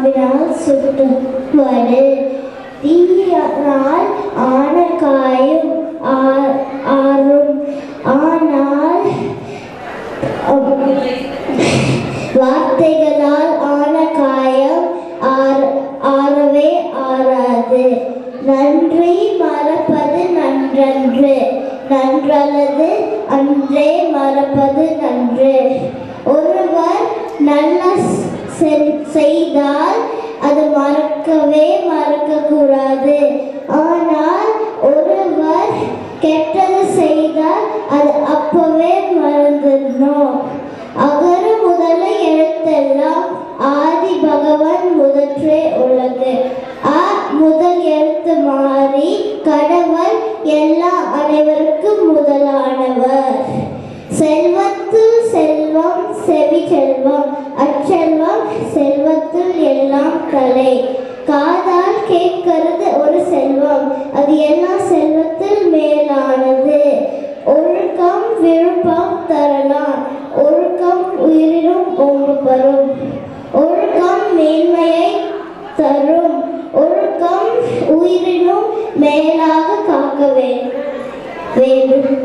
பாம்பினால் சுட்டுவது. தீயினால் ஆன காயம் ஆறும், ஆனால் வார்த்தைகளால் ஆன காயம் ஆறவே ஆறாது. நன்றி மறப்பது நன்றன்று, நன்றல்லது அன்றே மறப்பது நன்று. ஒருவர் நல்ல செய்தால் அது மறக்கக்கூடாது. ஆனால் ஒருவர் கெட்டது செய்தால் அது அப்பவே மறந்துடணும். அகர முதல எழுத்தெல்லாம் ஆதி பகவான் முதற்றே உலகு. முதல் எழுத்து மாறி கடவுள் எல்லா அனைவருக்கும் முதலானவர். செல்வத்துள் செல்வம் செவி செல்வம், அச்செல்வம் செல்வத்துள் எல்லாம் தலை. காதால் கேட்கிறது ஒரு செல்வம், அது எல்லா செல்வத்தில் மேலானது. ஒழுக்கம் விருப்பம் தரலாம், ஒழுக்கம் உயிரினும் ஓம்பு பெறும். ஒழுக்கம் மேன்மையை தரும், ஒழுக்கம் உயிரினும் மேலாக காக்க வேண்டும்.